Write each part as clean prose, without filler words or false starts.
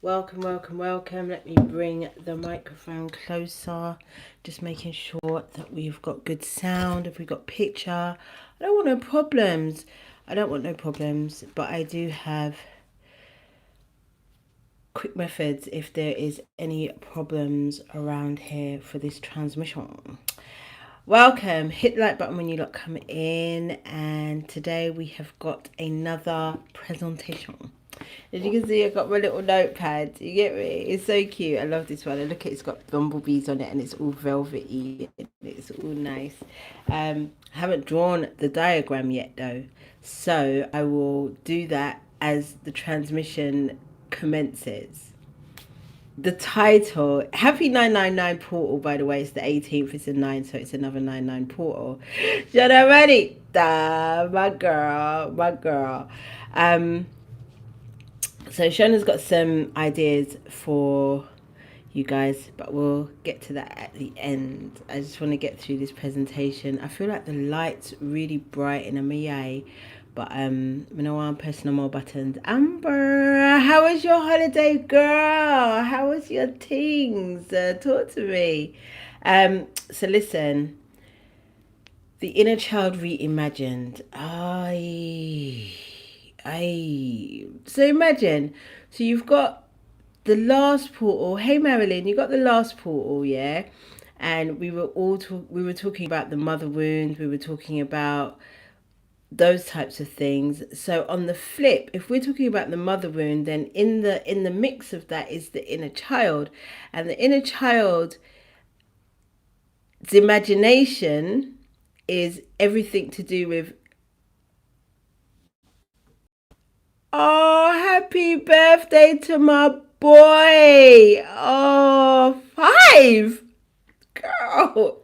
Welcome, welcome, welcome. Let me bring the microphone closer. Just making sure that we've got good sound. If we've got picture, I don't want no problems. I don't want no problems, but I do have quick methods if there is any problems around here for this transmission. Welcome. Hit the like button when you lot come in, and today we have got another presentation. As you can see, I've got my little notepad. You get me? It's so cute. I love this one. And look, it's got bumblebees on it, and it's all velvety. And it's all nice. I haven't drawn the diagram yet, though, so I will do that as the transmission commences. The title, Happy 999 Portal, by the way, it's the 18th, it's a 9, so it's another 99 portal. Janamarita, my girl, my girl. So Shona's got some ideas for you guys, but we'll get to that at the end. I just want to get through this presentation. I feel like the light's really bright in a MIA, but you know I'm pressing on more buttons. Amber, how was your holiday, girl? How was your things? Talk to me. So listen, the inner child reimagined. So imagine, so you've got the last portal. Hey Marilyn, you got the last portal, yeah? And we were talking about the mother wound. We were talking about those types of things. So on the flip, if we're talking about the mother wound, then in the mix of that is the inner child, and the inner child's imagination is everything to do with, oh, happy birthday to my boy. Oh, 5. Girl.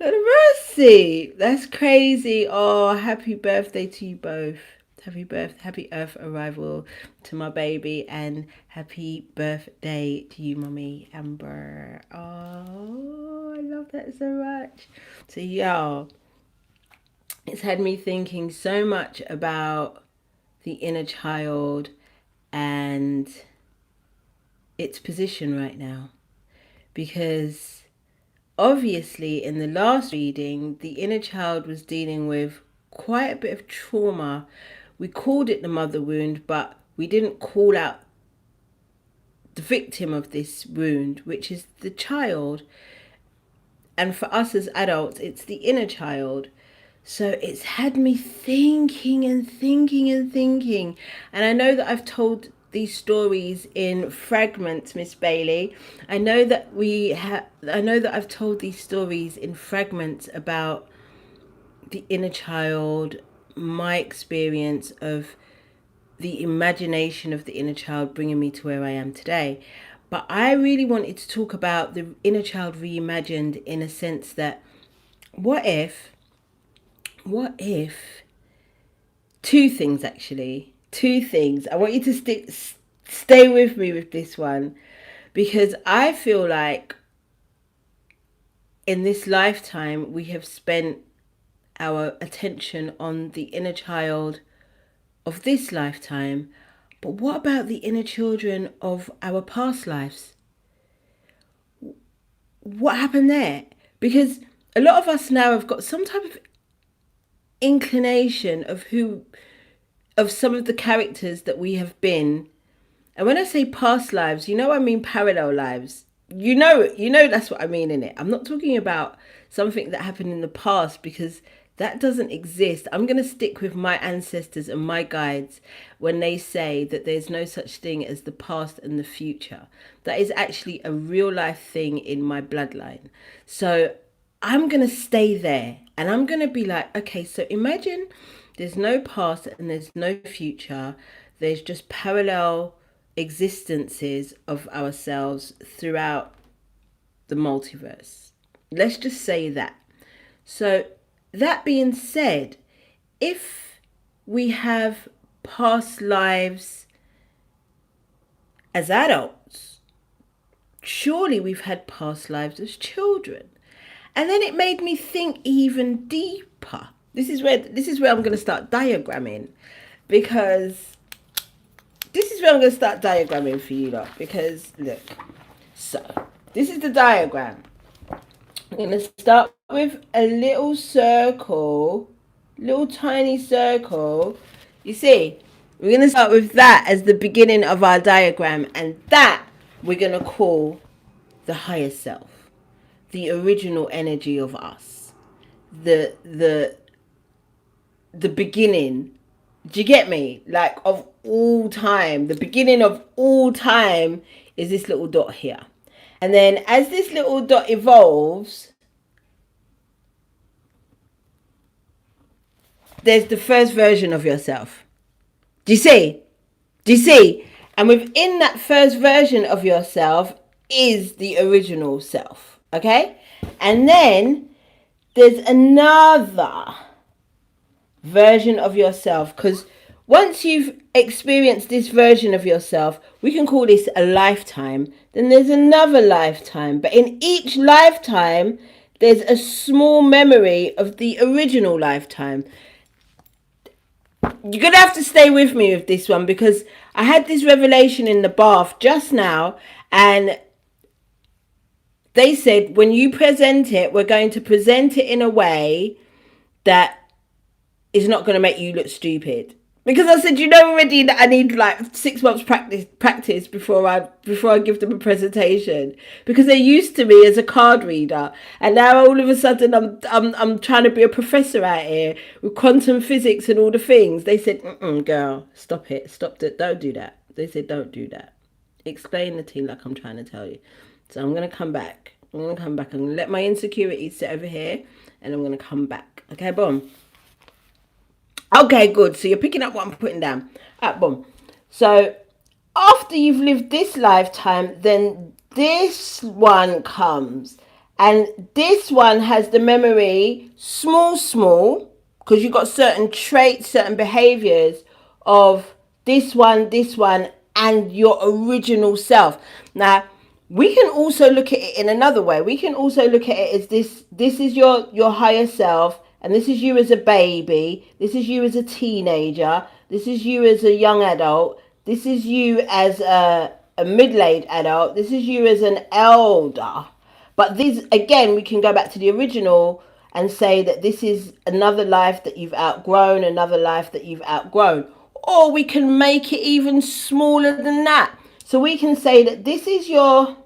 Mercy. That's crazy. Oh, happy birthday to you both. Happy Earth arrival to my baby, and happy birthday to you, Mummy Amber. Oh, I love that so much. So, y'all, it's had me thinking so much about the inner child and its position right now, because obviously in the last reading the inner child was dealing with quite a bit of trauma. We called it the mother wound, but we didn't call out the victim of this wound, which is the child. And for us as adults, it's the inner child. So it's had me thinking and thinking and thinking. And I know that I've told these stories in fragments, Miss Bailey. I know that I've told these stories in fragments about the inner child, my experience of the imagination of the inner child bringing me to where I am today. But I really wanted to talk about the inner child reimagined, in a sense that what if two things, actually, two things. I want you to stay with me with this one, because I feel like in this lifetime we have spent our attention on the inner child of this lifetime, but what about the inner children of our past lives? What happened there? Because a lot of us now have got some type of inclination of some of the characters that we have been. And when I say past lives, I mean parallel lives. You know that's what I mean in it. I'm not talking about something that happened in the past, because that doesn't exist. I'm going to stick with my ancestors and my guides when they say that there's no such thing as the past and the future. That is actually a real life thing in my bloodline. So I'm going to stay there, and I'm going to be like, okay, so imagine there's no past and there's no future. There's just parallel existences of ourselves throughout the multiverse. Let's just say that. So that being said, if we have past lives as adults, surely we've had past lives as children. And then it made me think even deeper. This is where I'm going to start diagramming, because this is where I'm going to start diagramming for you lot, because look, so this is the diagram. I'm going to start with a little circle, little tiny circle. You see, we're going to start with that as the beginning of our diagram, and that we're going to call the higher self, the original energy of us, the beginning. Do you get me? Like, of all time, the beginning of all time is this little dot here. And then as this little dot evolves, there's the first version of yourself. Do you see? Do you see? And within that first version of yourself is the original self. Okay? And then there's another version of yourself, because once you've experienced this version of yourself, we can call this a lifetime. Then there's another lifetime, but in each lifetime there's a small memory of the original lifetime. You're gonna have to stay with me with this one, because I had this revelation in the bath just now, and they said when you present it, we're going to present it in a way that is not going to make you look stupid. Because I said, you know already that I need like 6 months practice before I give them a presentation, because they're used to me as a card reader, and now all of a sudden I'm trying to be a professor out here with quantum physics and all the things. They said, girl, stop it, don't do that. They said, don't do that. Explain the thing like I'm trying to tell you. So I'm gonna come back. I'm gonna let my insecurities sit over here, and I'm gonna come back. Okay, boom. Okay, good. So you're picking up what I'm putting down. Alright, boom. So after you've lived this lifetime, then this one comes. And this one has the memory small, because you've got certain traits, certain behaviors of this one, and your original self. Now, we can also look at it in another way. We can also look at it as this is your higher self, and this is you as a baby, this is you as a teenager, this is you as a young adult, this is you as a middle-aged adult, this is you as an elder. But these, again, we can go back to the original and say that this is another life that you've outgrown, another life that you've outgrown. Or we can make it even smaller than that. So we can say that this is your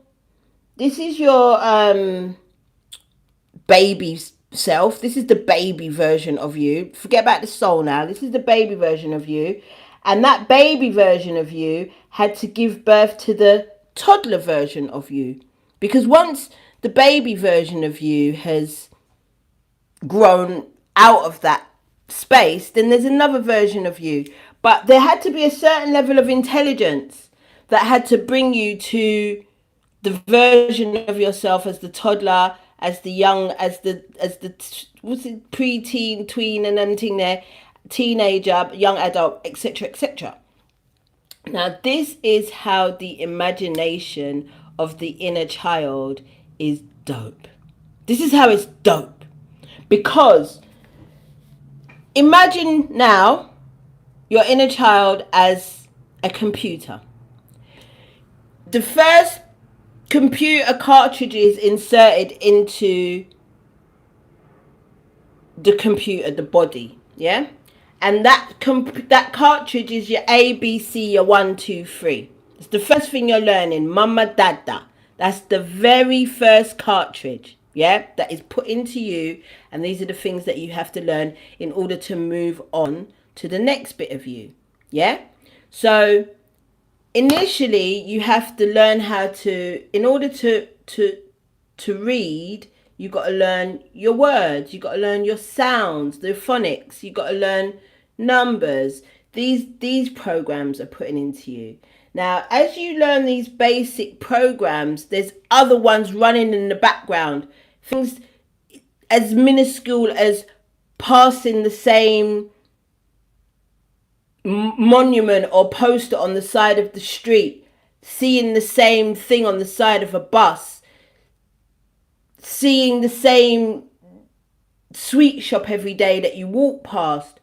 baby self. This is the baby version of you. Forget about the soul now. This is the baby version of you. And that baby version of you had to give birth to the toddler version of you. Because once the baby version of you has grown out of that space, then there's another version of you. But there had to be a certain level of intelligence that had to bring you to the version of yourself as the toddler, as the young, as the what's it, pre-teen, tween, and everything there, teenager, young adult, etc., etc. Now, this is how the imagination of the inner child is dope. This is how it's dope. Because imagine now your inner child as a computer. The first computer cartridge is inserted into the computer, the body, yeah? And that cartridge is your ABC, your 1, 2, 3. It's the first thing you're learning, mama, dada. That's the very first cartridge, yeah, that is put into you. And these are the things that you have to learn in order to move on to the next bit of you, yeah? So initially, you have to learn how to, in order to read, you got to learn your words, you got to learn your sounds, the phonics, you got to learn numbers. These programs are putting into you. Now, as you learn these basic programs, there's other ones running in the background. Things as minuscule as passing the same monument or poster on the side of the street, seeing the same thing on the side of a bus, seeing the same sweet shop every day that you walk past.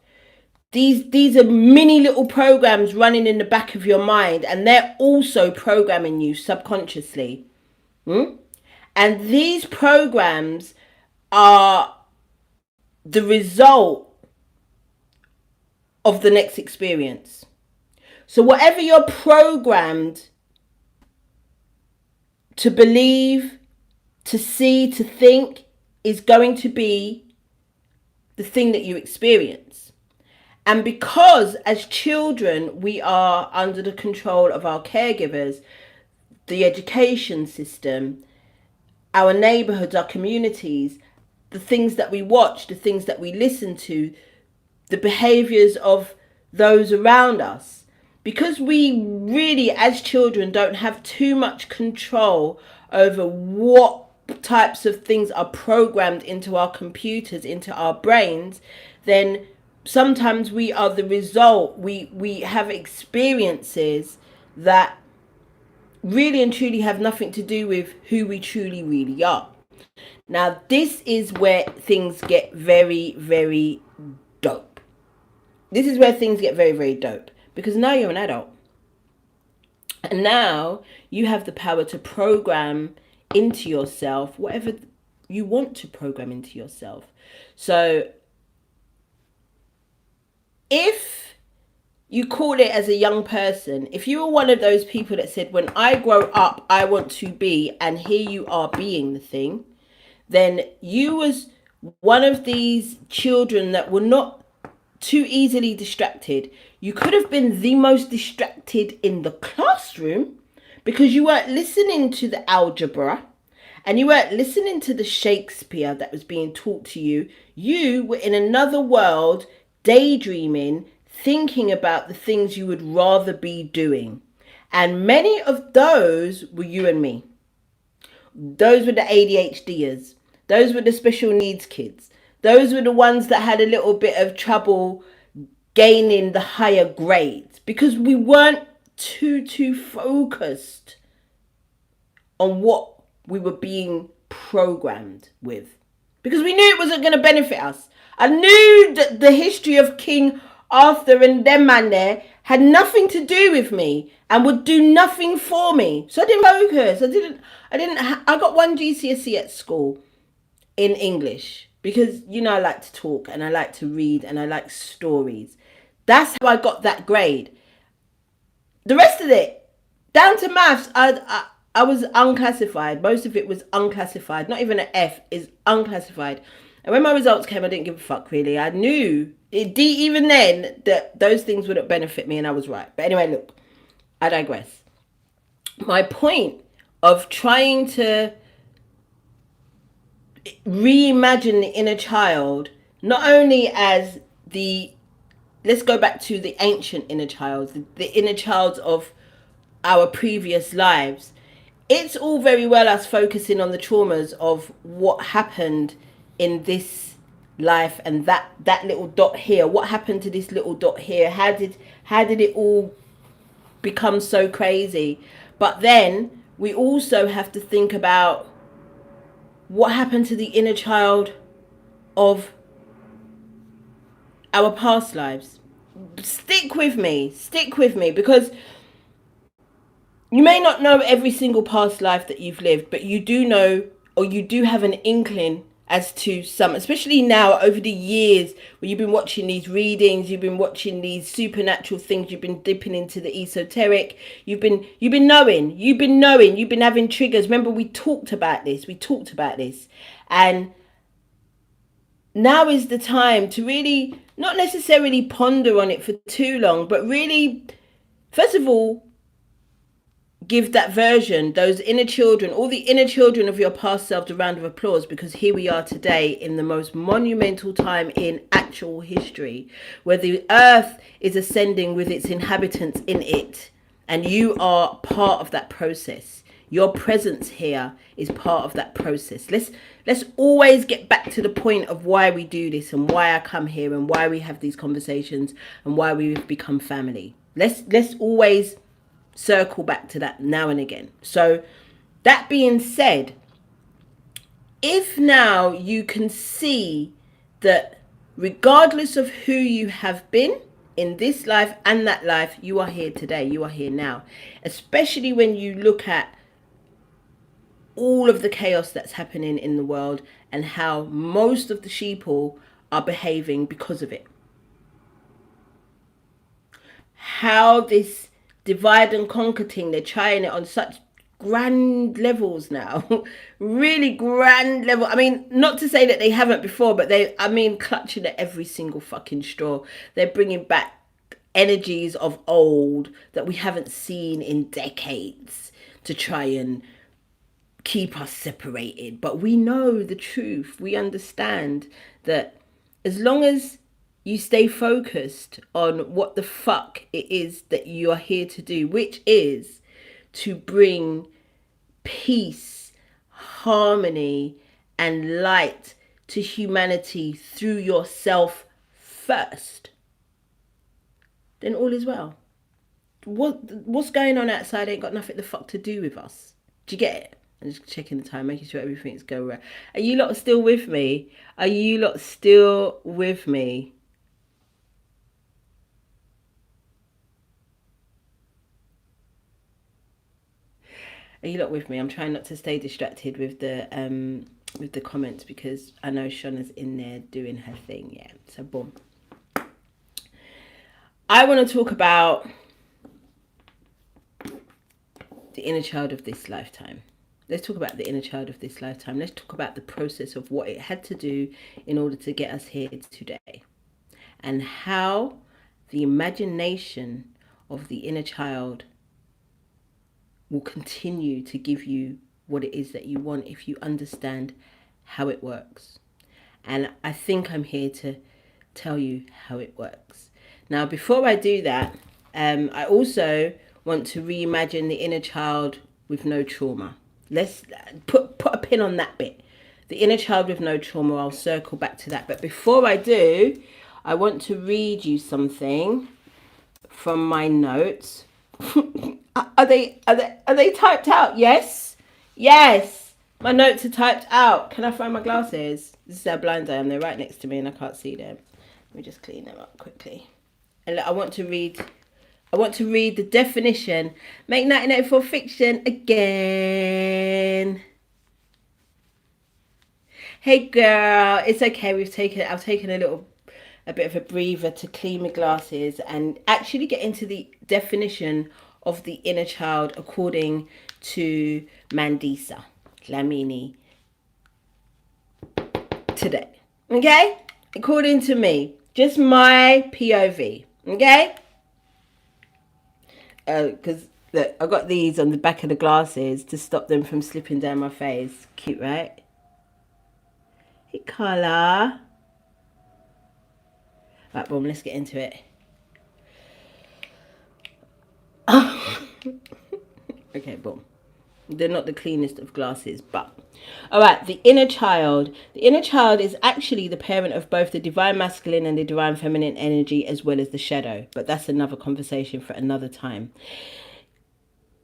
these are mini little programs running in the back of your mind, and they're also programming you subconsciously. And these programs are the result of the next experience. So whatever you're programmed to believe, to see, to think is going to be the thing that you experience. And because as children we are under the control of our caregivers, the education system, our neighborhoods, our communities, the things that we watch, the things that we listen to, the behaviors of those around us, because we really as children don't have too much control over what types of things are programmed into our computers, into our brains, then sometimes we are the result. We have experiences that really and truly have nothing to do with who we truly really are. Now, this is where things get very, very dope. This is where things get very, very dope. Because now you're an adult. And now you have the power to program into yourself whatever you want to program into yourself. So if you call it as a young person, if you were one of those people that said, when I grow up, I want to be, and here you are being the thing, then you was one of these children that were not too easily distracted. You could have been the most distracted in the classroom because you weren't listening to the algebra and you weren't listening to the Shakespeare that was being taught to you. You were in another world, daydreaming, thinking about the things you would rather be doing. And many of those were you and me. Those were the ADHDers. Those were the special needs kids. Those were the ones that had a little bit of trouble gaining the higher grades because we weren't too focused on what we were being programmed with. Because we knew it wasn't going to benefit us. I knew that the history of King Arthur and them man there had nothing to do with me and would do nothing for me. So I didn't focus. I got one GCSE at school in English because, you know, I like to talk and I like to read and I like stories. That's how I got that grade. The rest of it, down to maths, I was unclassified. Most of it was unclassified. Not even an F, is unclassified. And when my results came, I didn't give a fuck, really. I knew, even then, that those things wouldn't benefit me, and I was right. But anyway, look, I digress. My point of trying to reimagine the inner child, not only as let's go back to the ancient inner child, the inner child of our previous lives. It's all very well us focusing on the traumas of what happened in this life and that little dot here. What happened to this little dot here? How did it all become so crazy? But then we also have to think about what happened to the inner child of our past lives. Stick with me, because you may not know every single past life that you've lived, but you do know, or you do have an inkling as to some, especially now over the years where you've been watching these readings, you've been watching these supernatural things, you've been dipping into the esoteric, you've been knowing, you've been having triggers. Remember, we talked about this, and now is the time to really not necessarily ponder on it for too long, but really, first of all, give that version, those inner children, all the inner children of your past self, a round of applause, because here we are today in the most monumental time in actual history, where the earth is ascending with its inhabitants in it, and you are part of that process. Your presence here is part of that process. Let's always get back to the point of why we do this and why I come here and why we have these conversations and why we've become family. Let's always circle back to that now and again. So that being said, if now you can see that Regardless of who you have been in this life and that life, you are here today. You are here now. Especially when you look at all of the chaos that's happening in the world and how most of the sheeple are behaving because of it. How this divide and conquer thing, they're trying it on such grand levels now. Really grand level. I mean, not to say that they haven't before, but clutching at every single fucking straw. They're bringing back energies of old that we haven't seen in decades to try and keep us separated. But we know the truth. We understand that as long as you stay focused on what the fuck it is that you are here to do, which is to bring peace, harmony, and light to humanity through yourself first, then all is well. What's going on outside ain't got nothing the fuck to do with us. Do you get it? I'm just checking the time, making sure everything's going right. Are you lot still with me? Are you lot still with me? Are you lot with me? I'm trying not to stay distracted with the comments because I know Shauna's in there doing her thing. Yeah. So boom. I want to talk about the inner child of this lifetime. Let's talk about the inner child of this lifetime. Let's talk about the process of what it had to do in order to get us here today. And how the imagination of the inner child will continue to give you what it is that you want if you understand how it works. And I think I'm here to tell you how it works. Now, before I do that, I also want to reimagine the inner child with no trauma. Let's put a pin on that bit. The inner child with no trauma, I'll circle back to that. But before I do, I want to read you something from my notes. Are they typed out? Yes. Yes. My notes are typed out. Can I find my glasses? This is how blind I am. They're right next to me and I can't see them. Let me just clean them up quickly. And I want to read the definition. Make 1984 fiction again. Hey girl, it's okay. I've taken a bit of a breather to clean my glasses and actually get into the definition of the inner child according to Mandisa Lamini today. Okay? According to me. Just my POV. Okay? Because look, I got these on the back of the glasses to stop them from slipping down my face. Cute, right? Hey, Carla. Right, boom, let's get into it. Okay, boom. They're not the cleanest of glasses, but... Alright, the inner child. The inner child is actually the parent of both the divine masculine and the divine feminine energy, as well as the shadow. But that's another conversation for another time.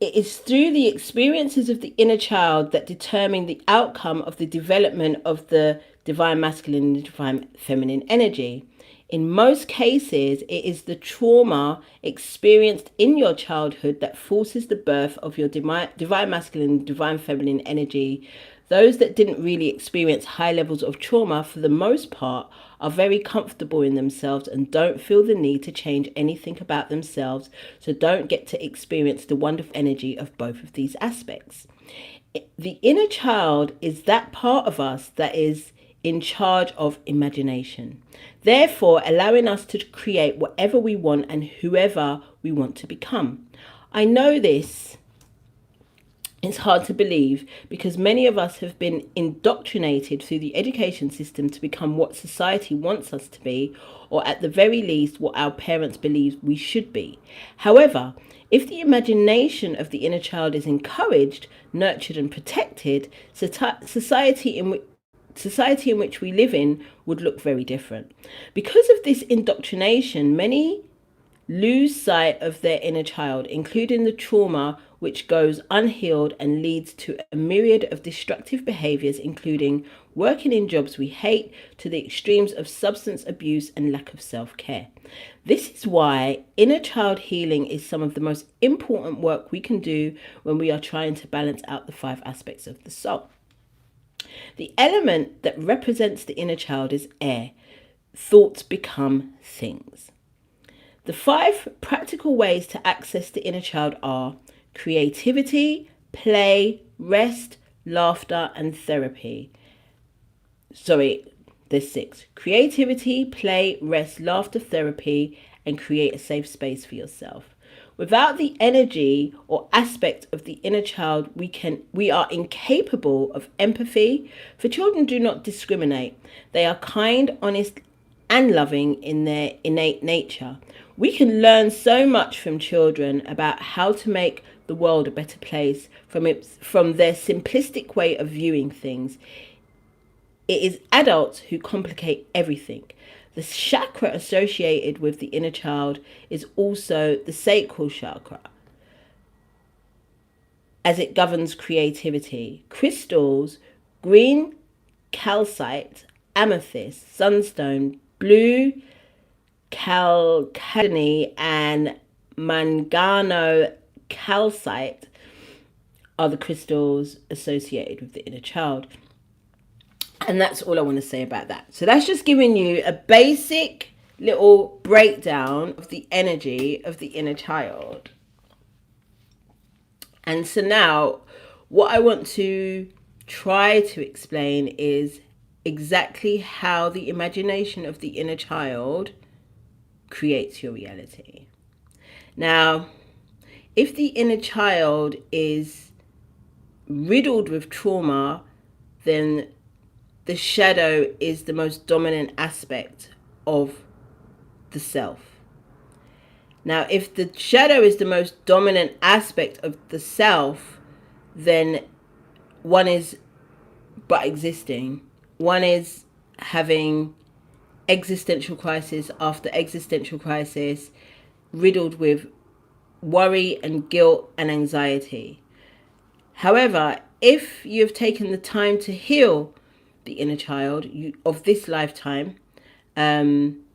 It is through the experiences of the inner child that determine the outcome of the development of the divine masculine and the divine feminine energy. In most cases, it is the trauma experienced in your childhood that forces the birth of your divine masculine and divine feminine energy. Those that didn't really experience high levels of trauma, for the most part, are very comfortable in themselves and don't feel the need to change anything about themselves, so don't get to experience the wonderful energy of both of these aspects. The inner child is that part of us that is in charge of imagination, therefore allowing us to create whatever we want and whoever we want to become. I know this. It's hard to believe because many of us have been indoctrinated through the education system to become what society wants us to be, or at the very least what our parents believe we should be. However, if the imagination of the inner child is encouraged, nurtured and protected, society in which we live in would look very different. Because of this indoctrination, many lose sight of their inner child, including the trauma which goes unhealed and leads to a myriad of destructive behaviors, including working in jobs we hate to the extremes of substance abuse and lack of self-care. This is why inner child healing is some of the most important work we can do when we are trying to balance out the 5 aspects of the soul. The element that represents the inner child is air. Thoughts become things. The 5 practical ways to access the inner child are creativity, play, rest, laughter, and therapy. There's 6. Creativity, play, rest, laughter, therapy, and create a safe space for yourself. Without the energy or aspect of the inner child, we are incapable of empathy. For children do not discriminate. They are kind, honest, and loving in their innate nature. We can learn so much from children about how to make the world a better place from their simplistic way of viewing things. It is adults who complicate everything. The chakra associated with the inner child is also the sacral chakra, as it governs creativity. Crystals, green calcite, amethyst, sunstone, blue chalcedony, and mangano calcite are the crystals associated with the inner child. And that's all I want to say about that. So that's just giving you a basic little breakdown of the energy of the inner child. And so now what I want to try to explain is exactly how the imagination of the inner child creates your reality. Now, if the inner child is riddled with trauma, then the shadow is the most dominant aspect of the self. Now, if the shadow is the most dominant aspect of the self, then one is but existing. One is having existential crisis after existential crisis, riddled with worry and guilt and anxiety. However, if you have taken the time to heal the inner child of this lifetime, then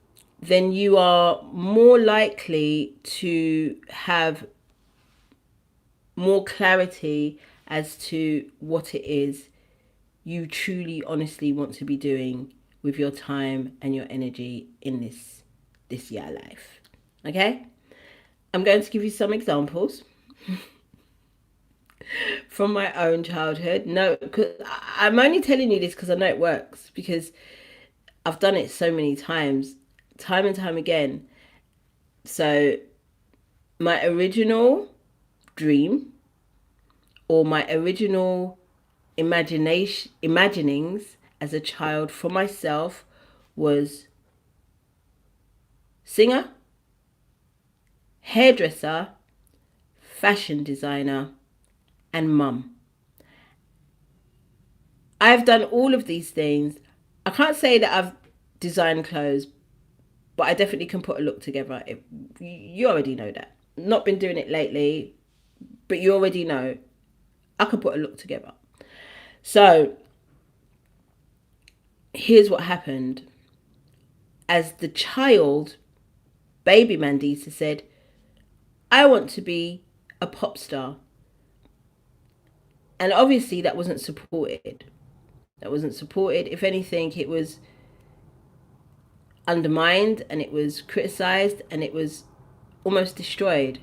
you are more likely to have more clarity as to what it is you truly, honestly want to be doing with your time and your energy in this year life. Okay? I'm going to give you some examples from my own childhood. No, because I'm only telling you this because I know it works, because I've done it so many times, time and time again. So my original dream, or my original imaginings as a child for myself, was singer, hairdresser, fashion designer, and mum. I've done all of these things. I can't say that I've designed clothes, but I definitely can put a look together. You already know that. Not been doing it lately, but you already know I can put a look together. So here's what happened. As the child, baby Mandisa said, I want to be a pop star. And obviously that wasn't supported. If anything, it was undermined, and it was criticized, and it was almost destroyed.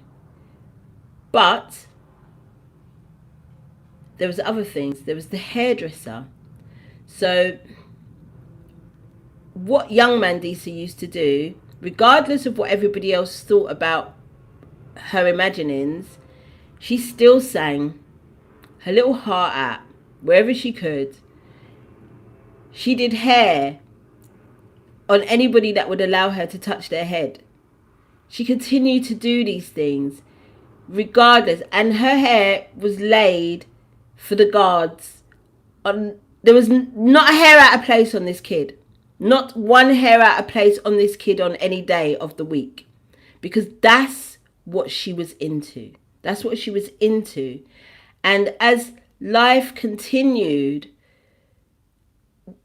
But there was other things. There was the hairdresser. So what young Mandisa used to do, regardless of what everybody else thought about her imaginings, she still sang her little heart out wherever she could. She did hair on anybody that would allow her to touch their head. She continued to do these things regardless, and her hair was laid for the gods. There was not a hair out of place on this kid. Not one hair out of place on this kid on any day of the week, because that's what she was into. That's what she was into. And as life continued,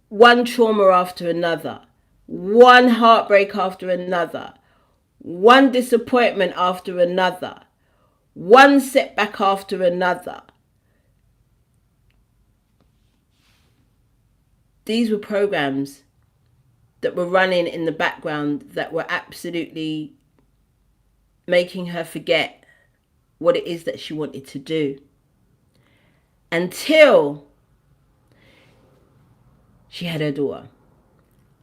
one trauma after another, one heartbreak after another, one disappointment after another, one setback after another. These were programs that were running in the background that were absolutely making her forget what it is that she wanted to do. Until she had her daughter.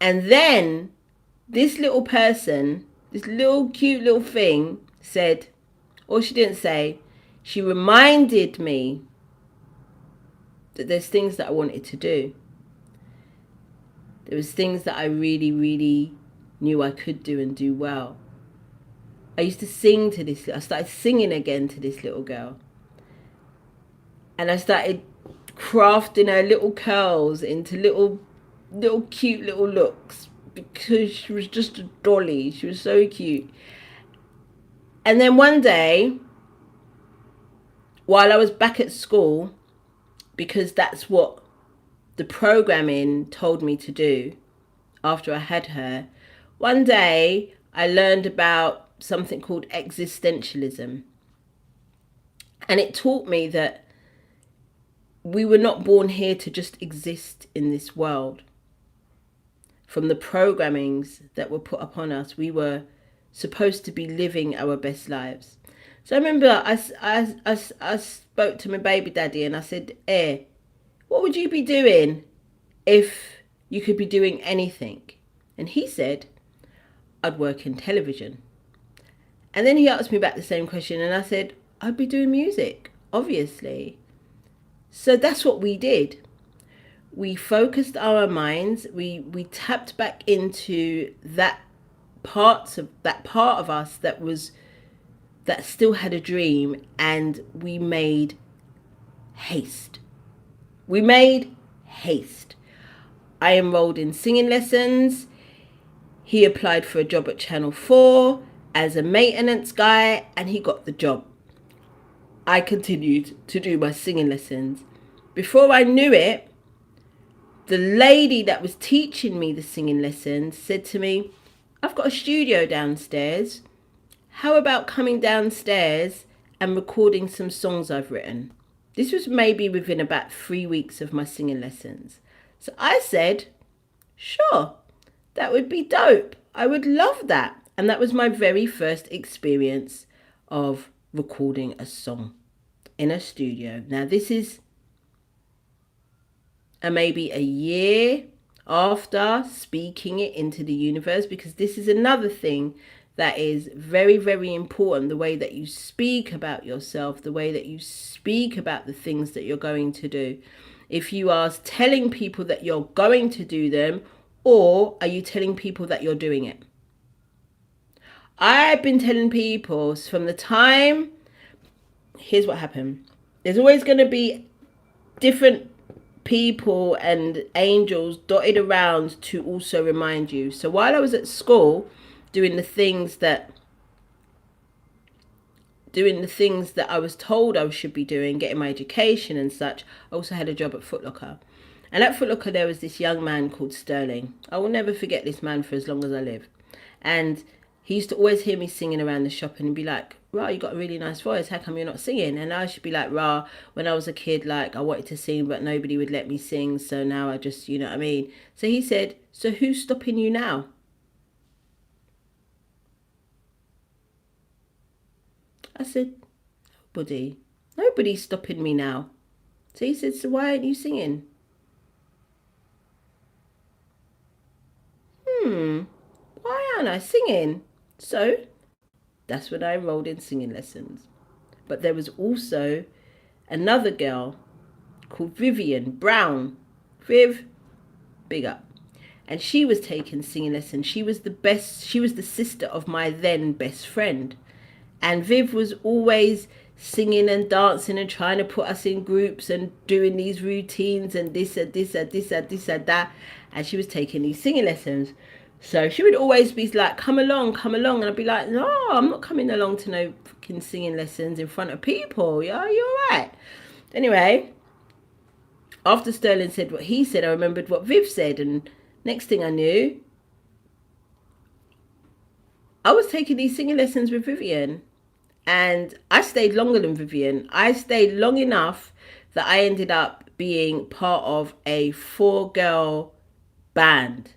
And then this little person, this little cute little thing said, or she didn't say, she reminded me that there's things that I wanted to do. There was things that I really, really knew I could do and do well. I used to sing to this, I started singing again to this little girl. And I started crafting her little curls into little cute little looks, because she was just a dolly. She was so cute. And then one day, while I was back at school, because that's what the programming told me to do after I had her, one day I learned about something called existentialism. And it taught me that we were not born here to just exist in this world. From the programmings that were put upon us, we were supposed to be living our best lives. So I remember I spoke to my baby daddy and I said, what would you be doing if you could be doing anything? And he said, I'd work in television. And then he asked me back the same question and I said, I'd be doing music, obviously. So that's what we did. We focused our minds, we tapped back into that part of us that still had a dream, and we made haste. We made haste. I enrolled in singing lessons. He applied for a job at Channel 4 as a maintenance guy and he got the job. I continued to do my singing lessons. Before I knew it, the lady that was teaching me the singing lessons said to me, I've got a studio downstairs. How about coming downstairs and recording some songs I've written? This was maybe within about 3 weeks of my singing lessons. So I said, sure, that would be dope. I would love that. And that was my very first experience of recording a song in a studio. Now this is maybe a year after speaking it into the universe, because this is another thing that is very, very important. The way that you speak about yourself, the way that you speak about the things that you're going to do. If you are telling people that you're going to do them, or are you telling people that you're doing it? I've been telling people from the time, here's what happened. There's always going to be different people and angels dotted around to also remind you. So while I was at school doing the things that I was told I should be doing, getting my education and such, I also had a job at Foot Locker. And at Foot Locker there was this young man called Sterling. I will never forget this man for as long as I live. And he used to always hear me singing around the shop and be like, Ra, you got a really nice voice. How come you're not singing? And I should be like, Ra, when I was a kid, like I wanted to sing, but nobody would let me sing. So now I just, you know what I mean? So he said, so who's stopping you now? I said, nobody. Nobody's stopping me now. So he said, so why aren't you singing? Why aren't I singing? So that's when I enrolled in singing lessons. But there was also another girl called Vivian Brown. Viv, big up. And she was taking singing lessons. She was the sister of my then best friend. And Viv was always singing and dancing and trying to put us in groups and doing these routines and this and that. And she was taking these singing lessons. So she would always be like, come along, come along. And I'd be like, no, I'm not coming along to no fucking singing lessons in front of people. Yeah, you're right. Anyway, after Sterling said what he said, I remembered what Viv said. And next thing I knew, I was taking these singing lessons with Vivian. And I stayed longer than Vivian. I stayed long enough that I ended up being part of a 4-girl band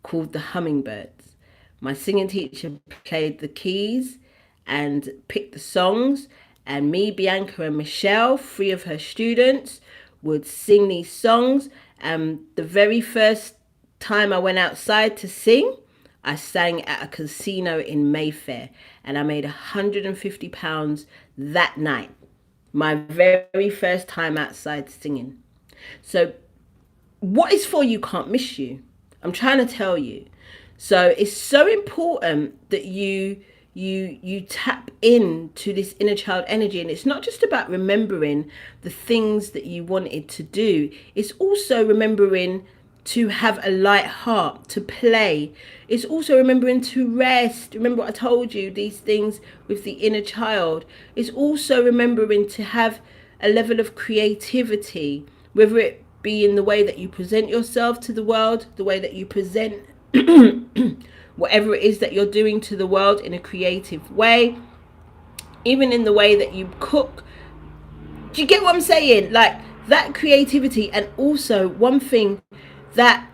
called the Hummingbirds. My singing teacher played the keys and picked the songs, and me, Bianca, and Michelle, 3 of her students, would sing these songs. And the very first time I went outside to sing, I sang at a casino in Mayfair, and I made £150 that night. My very first time outside singing. So what is for you can't miss you. I'm trying to tell you. So it's so important that you tap into this inner child energy. And it's not just about remembering the things that you wanted to do. It's also remembering to have a light heart, to play. It's also remembering to rest. Remember what I told you, these things with the inner child. It's also remembering to have a level of creativity, whether it be in the way that you present yourself to the world, the way that you present whatever it is that you're doing to the world in a creative way, even in the way that you cook. Do you get what I'm saying? Like that creativity. And also one thing, that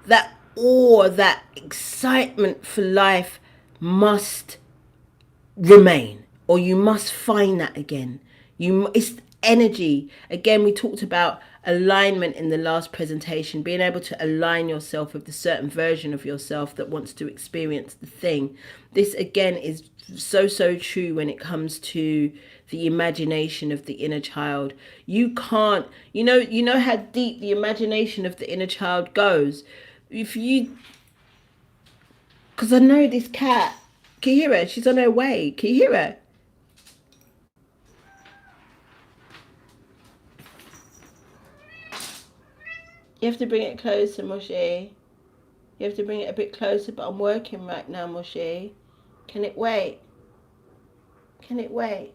that excitement for life must remain, or you must find that again. It's energy. Again, we talked about alignment in the last presentation, being able to align yourself with the certain version of yourself that wants to experience the thing. This again is so true when it comes to the imagination of the inner child. You can't, you know how deep the imagination of the inner child goes. If you, because I know this cat, can you hear her? She's on her way. Can you hear her? You have to bring it closer, Moshe. You have to bring it a bit closer, but I'm working right now, Moshe. Can it wait? Can it wait?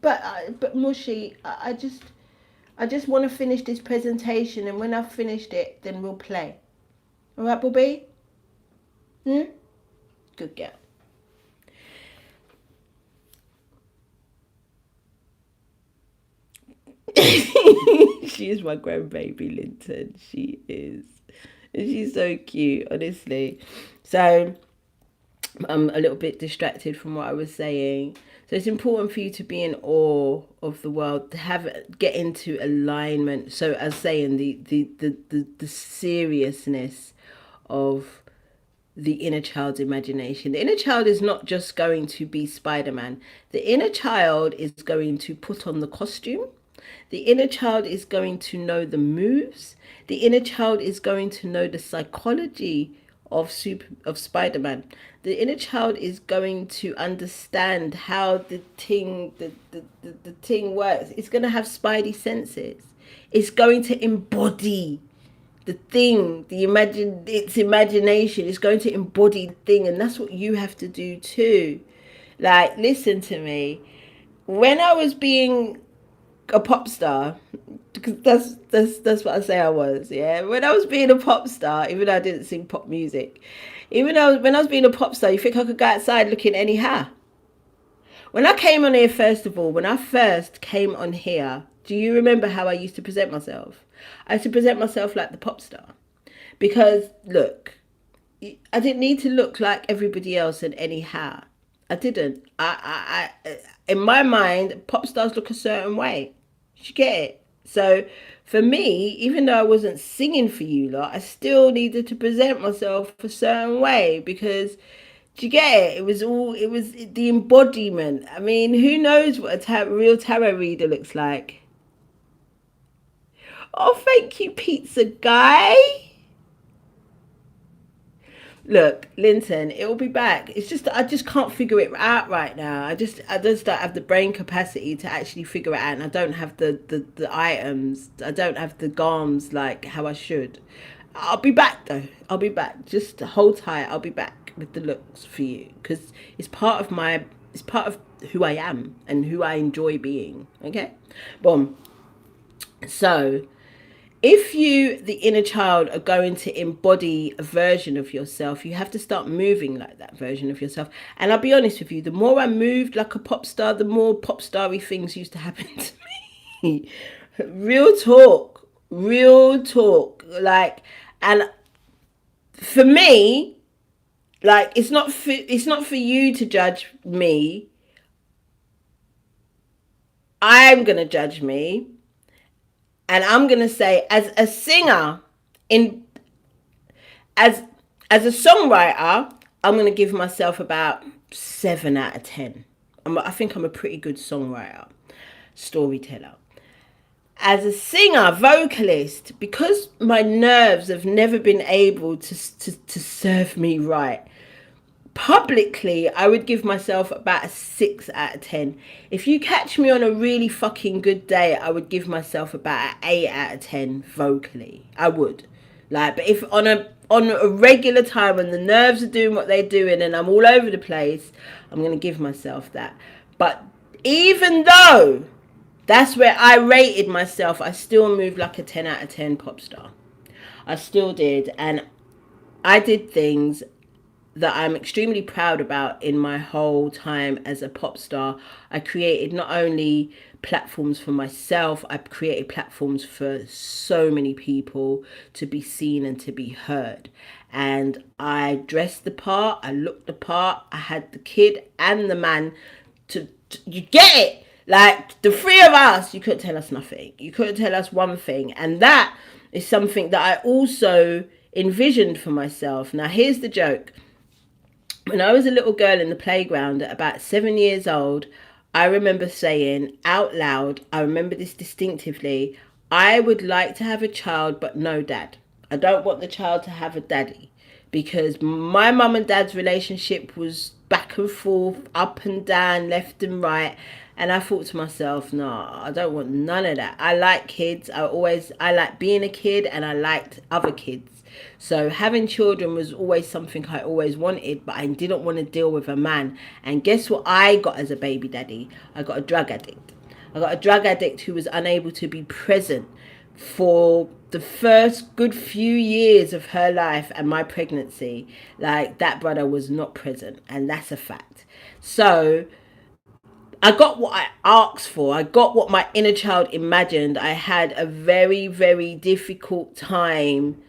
But Mushy, I just want to finish this presentation, and when I've finished it, then we'll play. All right, Bobby? Good girl. She is my grandbaby, Linton. She is. She's so cute, honestly. So I'm a little bit distracted from what I was saying. So it's important for you to be in awe of the world, to get into alignment. So as saying, the seriousness of the inner child's imagination. The inner child is not just going to be Spider-Man. The inner child is going to put on the costume. The inner child is going to know the moves. The inner child is going to know the psychology of Spider-Man. The inner child is going to understand how the thing works. It's going to have spidey senses. It's going to embody the thing, its imagination is going to embody the thing, and that's what you have to do too. Like, listen to me. When I was being a pop star, because that's what I say I was, yeah. When I was being a pop star, even though I didn't sing pop music, when I was being a pop star, you think I could go outside looking anyhow? When I came on here, first of all, when I first came on here, do you remember how I used to present myself? I used to present myself like the pop star. Because, look, I didn't need to look like everybody else and anyhow. I didn't. I in my mind, pop stars look a certain way. You get it? So, for me, even though I wasn't singing for you lot, I still needed to present myself a certain way because, do you get it? It was the embodiment. I mean, who knows what a real tarot reader looks like? Oh, thank you, pizza guy. Look, Linton, it will be back. It's just that I just can't figure it out right now. I just don't have the brain capacity to actually figure it out, and I don't have the items. I don't have the garms like how I should. I'll be back though. I'll be back. Just hold tight. I'll be back with the looks for you because it's part of my. It's part of who I am and who I enjoy being. Okay, boom. So, if you, the inner child, are going to embody a version of yourself, you have to start moving like that version of yourself. And I'll be honest with you, the more I moved like a pop star, the more pop starry things used to happen to me. Real talk, real talk. Like, and for me, like it's not for you to judge me. I'm gonna judge me, and I'm gonna say, as a singer, in as as a songwriter, I'm gonna give myself about 7 out of 10. I think I'm a pretty good songwriter, storyteller. As a singer, vocalist, because my nerves have never been able to serve me right. Publicly, I would give myself about a 6 out of 10. If you catch me on a really fucking good day, I would give myself about an 8 out of 10 vocally. I would. Like, but if on a regular time when the nerves are doing what they're doing and I'm all over the place, I'm gonna give myself that. But even though that's where I rated myself, I still moved like a 10 out of 10 pop star. I still did, and I did things that I'm extremely proud about in my whole time as a pop star. I created not only platforms for myself, I created platforms for so many people to be seen and to be heard. And I dressed the part, I looked the part, I had the kid and the man to you get it? Like, the three of us, you couldn't tell us nothing. You couldn't tell us one thing. And that is something that I also envisioned for myself. Now, here's the joke. When I was a little girl in the playground at about 7 years old, I remember saying out loud, I remember this distinctively, I would like to have a child but no dad. I don't want the child to have a daddy, because my mum and dad's relationship was back and forth, up and down, left and right. And I thought to myself, no, I don't want none of that. I like kids. I like being a kid, and I liked other kids. So having children was always something I always wanted, but I didn't want to deal with a man. And guess what I got as a baby daddy? I got a drug addict. I got a drug addict who was unable to be present for the first good few years of her life and my pregnancy. Like, that brother was not present, and that's a fact. So I got what I asked for. I got what my inner child imagined. I had a very, very difficult time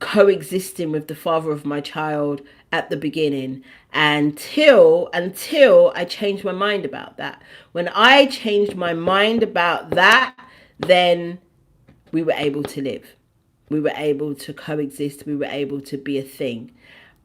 coexisting with the father of my child at the beginning, until I changed my mind about that. When I changed my mind about that, then we were able to live. We were able to coexist. We were able to be a thing.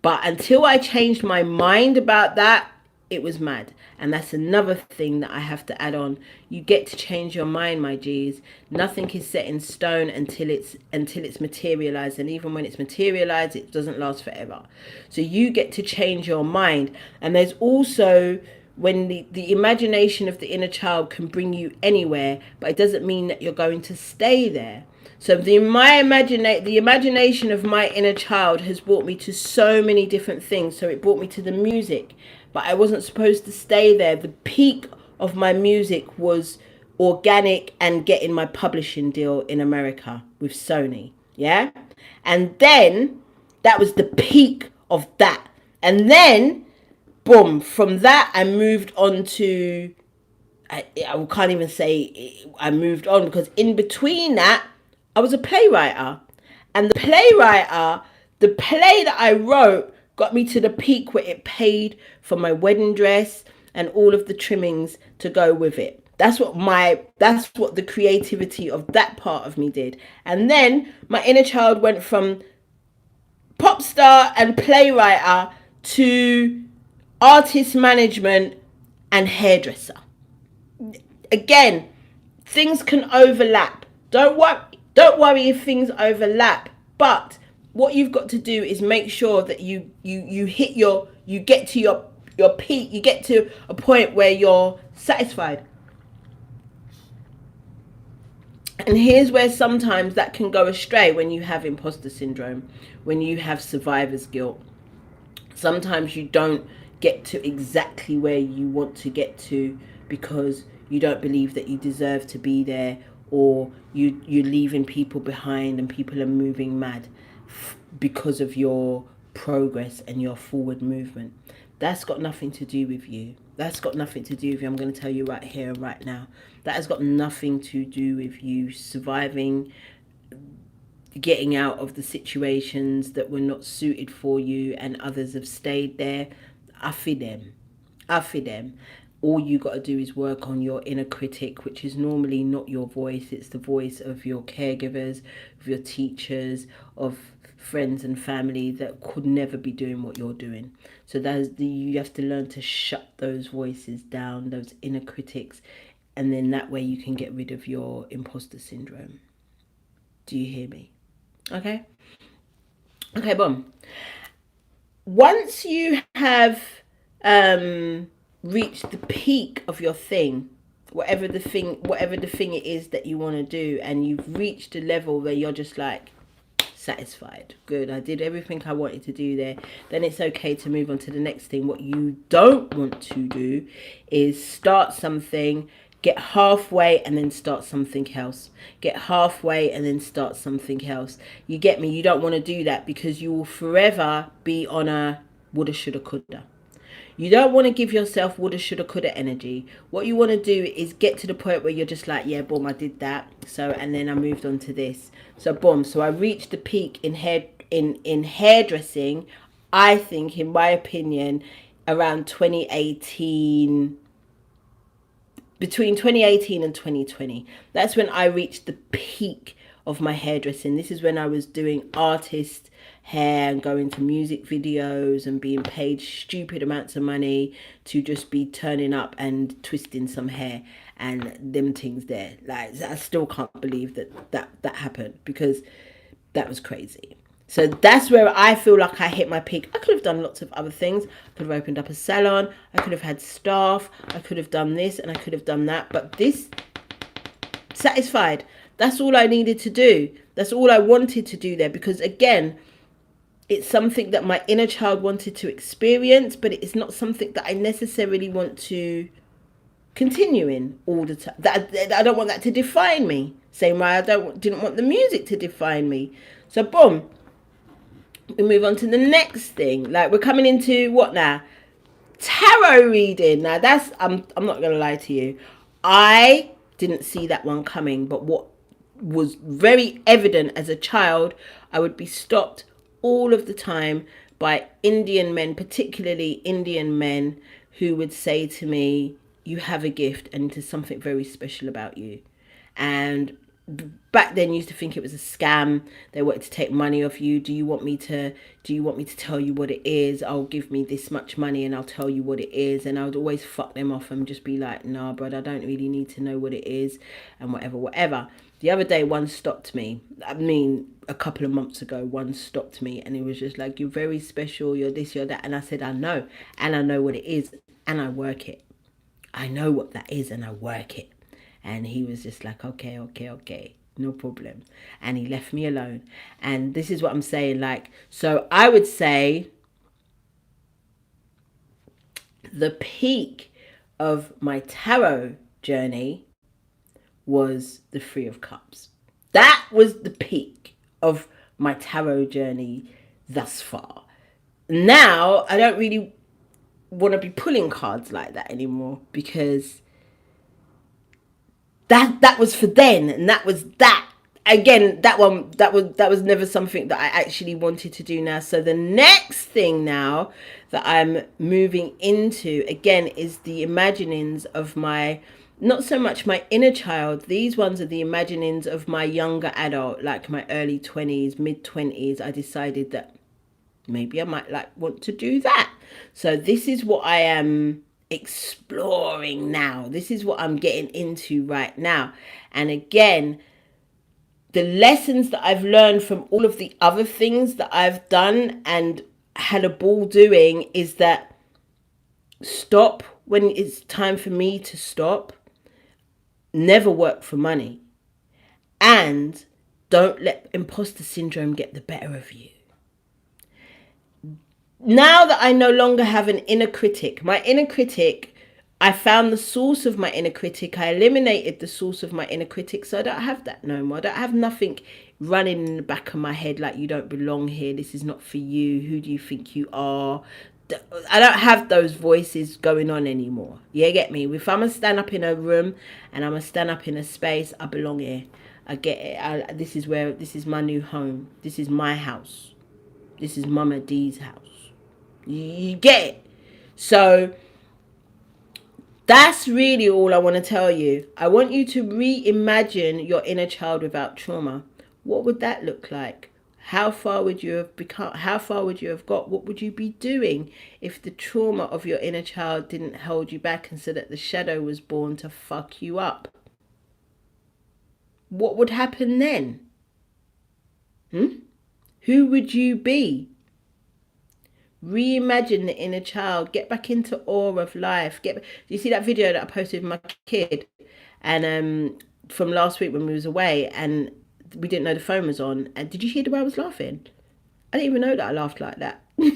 But until I changed my mind about that, it was mad. And that's another thing that I have to add on. You get to change your mind, my G's. Nothing is set in stone until it's materialized. And even when it's materialized, it doesn't last forever. So you get to change your mind. And there's also when the imagination of the inner child can bring you anywhere, but it doesn't mean that you're going to stay there. So the imagination of my inner child has brought me to so many different things. So it brought me to the music, but I wasn't supposed to stay there. The peak of my music was organic and getting my publishing deal in America with Sony. Yeah. And then that was the peak of that. And then, boom, from that, I moved on to, I can't even say I moved on, because in between that, I was a playwright. And the play that I wrote got me to the peak where it paid for my wedding dress and all of the trimmings to go with it. That's what the creativity of that part of me did. And then my inner child went from pop star and playwright to artist management and hairdresser. Again, things can overlap. Don't worry if things overlap, but what you've got to do is make sure that you get to your peak, you get to a point where you're satisfied. And here's where sometimes that can go astray when you have imposter syndrome, when you have survivor's guilt. Sometimes you don't get to exactly where you want to get to because you don't believe that you deserve to be there, or you're leaving people behind and people are moving mad because of your progress and your forward movement. That's got nothing to do with you. That's got nothing to do with you. I'm going to tell you right here and right now. That has got nothing to do with you surviving, getting out of the situations that were not suited for you and others have stayed there. I feel them. I feel them. All you got to do is work on your inner critic, which is normally not your voice. It's the voice of your caregivers, of your teachers, of friends and family that could never be doing what you're doing. So you have to learn to shut those voices down, those inner critics, and then that way you can get rid of your imposter syndrome. Do you hear me? Okay. Boom. Once you have reached the peak of your thing, whatever the thing it is that you want to do, and you've reached a level where you're just like satisfied, good, I did everything I wanted to do there, then it's okay to move on to the next thing. What you don't want to do is start something, get halfway and then start something else. Get halfway and then start something else. You get me? You don't want to do that because you will forever be on a woulda, shoulda, coulda. You don't want to give yourself woulda, shoulda, coulda energy. What you want to do is get to the point where you're just like, yeah, boom, I did that. So, and then I moved on to this. So, boom. So I reached the peak in hairdressing, I think, in my opinion, around 2018, between 2018 and 2020. That's when I reached the peak of my hairdressing. This is when I was doing artist hair and going to music videos and being paid stupid amounts of money to just be turning up and twisting some hair and them things there. Like, I still can't believe that happened, because that was crazy. So that's where I feel like I hit my peak. I could have done lots of other things. I could have opened up a salon. I could have had staff. I could have done this and I could have done that. But this, satisfied. That's all I needed to do. That's all I wanted to do there. Because again, it's something that my inner child wanted to experience, but it's not something that I necessarily want to continue in all the time. I don't want that to define me. Same way I didn't want the music to define me. So boom. We move on to the next thing. Like, we're coming into what now? Tarot reading. Now that's, I'm not gonna lie to you, I didn't see that one coming. But what was very evident as a child, I would be stopped all of the time by Indian men, particularly Indian men, who would say to me, you have a gift and there's something very special about you. And back then, used to think it was a scam. They wanted to take money off you. Do you want me to tell you what it is? I'll give me this much money and I'll tell you what it is. And I would always fuck them off and just be like, nah, bro, I don't really need to know what it is, and whatever. The other day, one stopped me. I mean, a couple of months ago, one stopped me and it was just like, you're very special, you're this, you're that. And I said, I know, and I know what it is, and I work it. I know what that is and I work it. And he was just like, okay, no problem. And he left me alone. And this is what I'm saying. Like, so I would say the peak of my tarot journey was the Three of Cups. That was the peak of my tarot journey thus far. Now, I don't really want to be pulling cards like that anymore, because that was for then, and that was that. Again, that was never something that I actually wanted to do now. So the next thing now that I'm moving into again is the imaginings of my, not so much my inner child. These ones are the imaginings of my younger adult, like my early 20s, mid 20s. I decided that maybe I might want to do that. So this is what I am exploring now. This is what I'm getting into right now. And again, the lessons that I've learned from all of the other things that I've done and had a ball doing is that stop when it's time for me to stop. Never work for money. And don't let imposter syndrome get the better of you. Now that I no longer have an inner critic, my inner critic, I found the source of my inner critic. I eliminated the source of my inner critic. So I don't have that no more. I don't have nothing running in the back of my head like, you don't belong here. This is not for you. Who do you think you are? I don't have those voices going on anymore. You get me? If I'm going to stand up in a room and I'm going to stand up in a space, I belong here. I get it. This is my new home. This is my house. This is Mama D's house. You get it? So that's really all I want to tell you. I want you to reimagine your inner child without trauma. What would that look like? How far would you have become? How far would you have got? What would you be doing if the trauma of your inner child didn't hold you back and so that the shadow was born to fuck you up? What would happen then? Who would you be? Reimagine the inner child. Get back into awe of life. Do you see that video that I posted with my kid? And from last week when we was away and we didn't know the phone was on. And did you hear the way I was laughing? I didn't even know that I laughed like that. I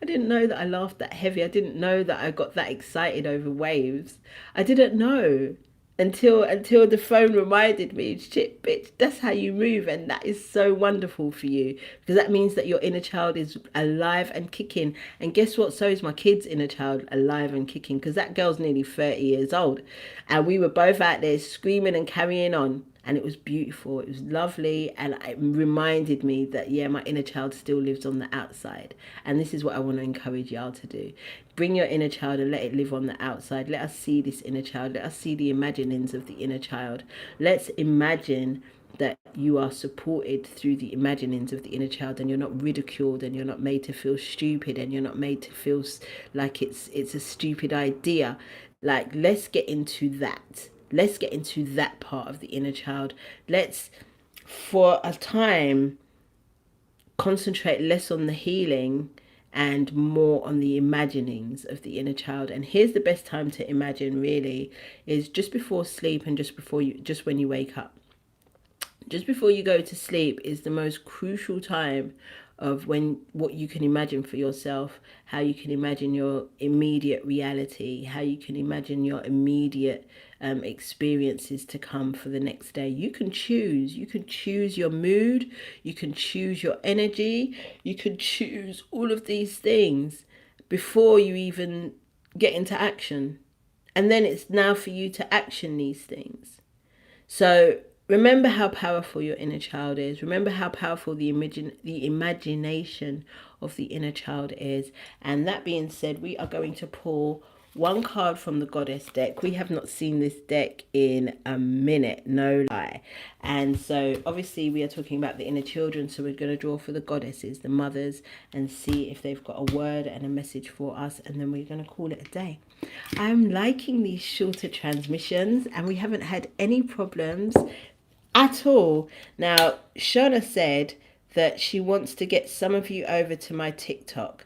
didn't know that I laughed that heavy. I didn't know that I got that excited over waves. I didn't know until the phone reminded me, shit, bitch, that's how you move. And that is so wonderful for you, because that means that your inner child is alive and kicking. And guess what? So is my kid's inner child alive and kicking, because that girl's nearly 30 years old. And we were both out there screaming and carrying on. And it was beautiful. It was lovely. And it reminded me that, yeah, my inner child still lives on the outside. And this is what I want to encourage y'all to do. Bring your inner child and let it live on the outside. Let us see this inner child. Let us see the imaginings of the inner child. Let's imagine that you are supported through the imaginings of the inner child, and you're not ridiculed, and you're not made to feel stupid, and you're not made to feel like it's a stupid idea. Like, let's get into that. Let's get into that part of the inner child. Let's, for a time, concentrate less on the healing and more on the imaginings of the inner child. And here's the best time to imagine, really, is just before sleep and just when you wake up. Just before you go to sleep is the most crucial time of what you can imagine for yourself, how you can imagine your immediate reality, how you can imagine your immediate experiences to come for the next day. You can choose your mood, you can choose your energy, you can choose all of these things before you even get into action. And then it's now for you to action these things. So remember how powerful your inner child is. Remember how powerful the imagination of the inner child is. And that being said, we are going to pull one card from the Goddess deck. We have not seen this deck in a minute, no lie. And so obviously we are talking about the inner children. So we're going to draw for the goddesses, the mothers, and see if they've got a word and a message for us. And then we're going to call it a day. I'm liking these shorter transmissions, and we haven't had any problems at all. Now, Shona said that she wants to get some of you over to my TikTok.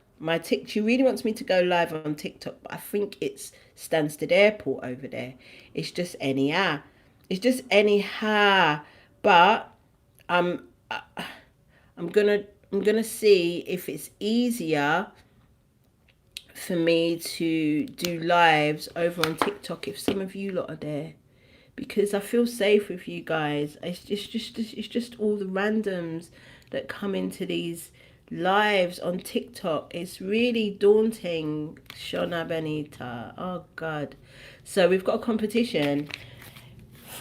She really wants me to go live on TikTok, but I think it's Stansted Airport over there. It's just anyhow. But I'm gonna see if it's easier for me to do lives over on TikTok if some of you lot are there, because I feel safe with you guys. It's just all the randoms that come into these lives on TikTok. It's really daunting, Shona Benita. Oh God. So we've got a competition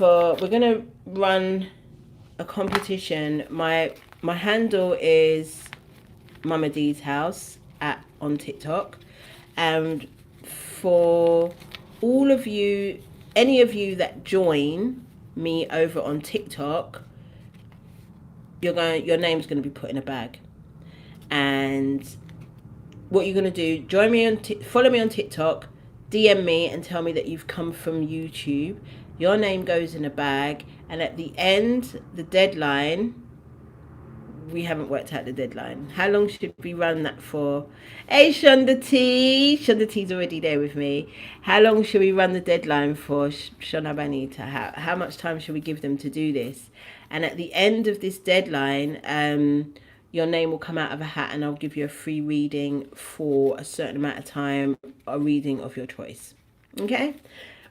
we're gonna run a competition. My handle is Mama D's house on TikTok. And for all of you, any of you that join me over on TikTok, your name's going to be put in a bag. And what you're going to do, follow me on TikTok, DM me and tell me that you've come from YouTube. Your name goes in a bag, and at the end, the deadline, we haven't worked out the deadline. How long should we run that for? Hey, Shonda T. Shonda T's already there with me. How long should we run the deadline for, Shona Banita? How much time should we give them to do this? And at the end of this deadline, your name will come out of a hat and I'll give you a free reading for a certain amount of time, a reading of your choice. Okay?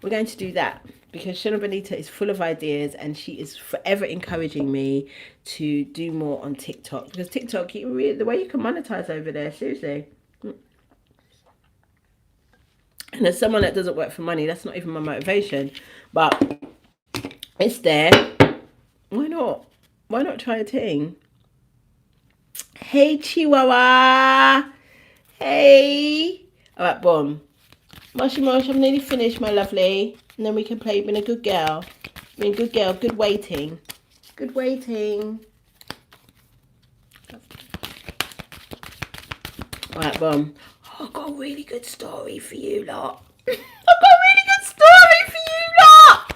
We're going to do that because Shona Benita is full of ideas and she is forever encouraging me to do more on TikTok, because TikTok, the way you can monetize over there, seriously. And as someone that doesn't work for money, that's not even my motivation, but it's there. Why not? Why not try a thing? Hey, Chihuahua. Hey. All right, boom. Moshy Mosh, I'm nearly finished, my lovely. And then we can play Been a Good Girl. Been a good girl, good waiting. Good waiting. Alright, boom. Oh, I've got a really good story for you lot. I've got a really good story for you lot.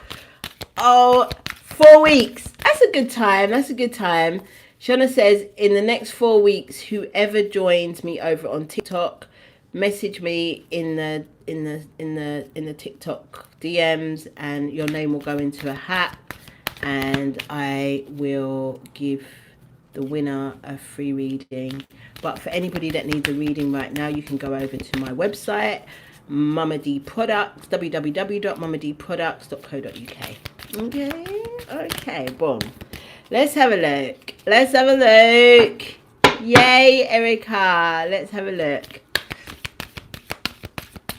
Oh, 4 weeks. That's a good time. That's a good time. Shona says, in the next 4 weeks, whoever joins me over on TikTok, message me in the TikTok DMs and your name will go into a hat and I will give the winner a free reading. But for anybody that needs a reading right now, you can go over to my website, Mama D Products, www.mamadproducts.co.uk. Okay, boom. Let's have a look. Yay, Erica. Let's have a look.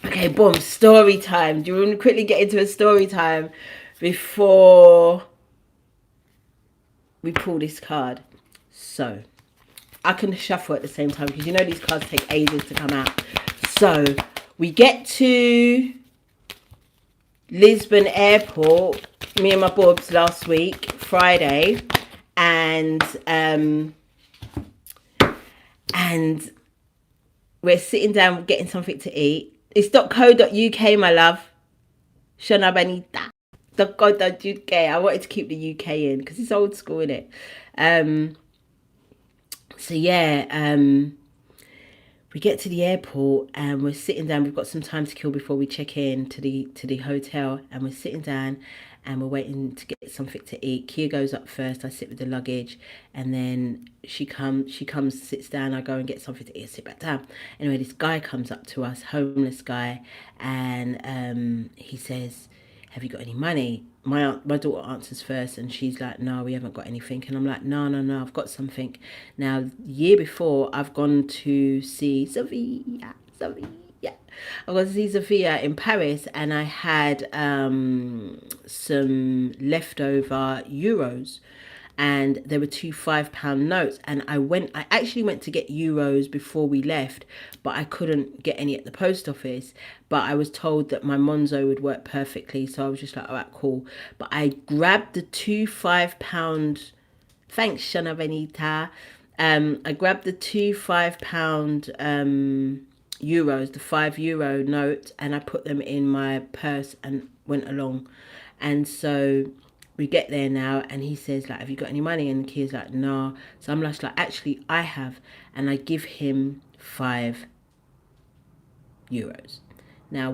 Okay, boom, story time. Do you want to quickly get into a story time before we pull this card? So, I can shuffle at the same time because you know these cards take ages to come out. So, we get to Lisbon Airport, me and my bobs last week, Friday, and we're sitting down getting something to eat. It's .co.uk, my love. Shona Benita. .co.uk. I wanted to keep the UK in because it's old school, innit? So yeah, we get to the airport and we're sitting down. We've got some time to kill before we check in to the hotel, and we're sitting down and we're waiting to get something to eat. Kia goes up first. I sit with the luggage, and then she comes, sits down. I go and get something to eat. I sit back down. Anyway, this guy comes up to us, homeless guy, and he says, "Have you got any money?" My daughter answers first, and she's like, "No, we haven't got anything." And I'm like, no, I've got something. Now, the year before, I've gone to see Sophia. I was to see Sophia in Paris, and I had some leftover euros, and there were two £5 notes, and I actually went to get euros before we left, but I couldn't get any at the post office. But I was told that my Monzo would work perfectly, so I was just like, all right, cool. But I grabbed the two £5. Thanks, Shana Benita. I grabbed the two £5 euros, the €5 note, and I put them in my purse and went along. And so we get there now, and he says, like, have you got any money? And Kia's like, no. So I'm like, actually, I have. And I give him €5. Now,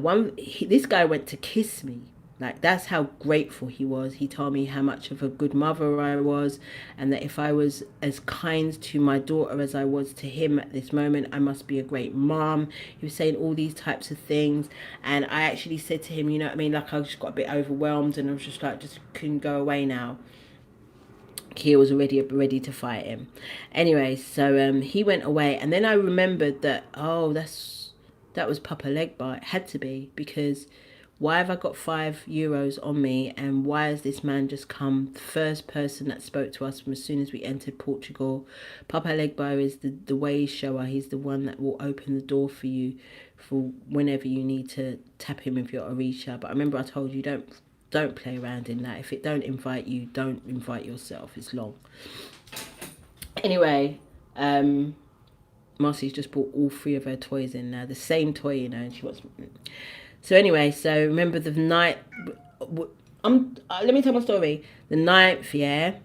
this guy went to kiss me. Like, that's how grateful he was. He told me how much of a good mother I was, and that if I was as kind to my daughter as I was to him at this moment, I must be a great mom. He was saying all these types of things, and I actually said to him, you know what I mean, like, I just got a bit overwhelmed, and I was just like, just couldn't go away now. Kia was already ready to fight him. Anyway, so he went away, and then I remembered that, oh, that was Papa Legbar. It had to be, because why have I got €5 on me, and why has this man just come? The first person that spoke to us from as soon as we entered Portugal. Papa Legbar is the way shower. He's the one that will open the door for you for whenever you need to tap him with your Orisha. But I remember I told you, don't play around in that. If it don't invite you, don't invite yourself. It's long. Anyway, Marcy's just bought all 3 of her toys in now. The same toy, you know, and she wants... So anyway, so remember the night... let me tell my story. The 9th, yeah,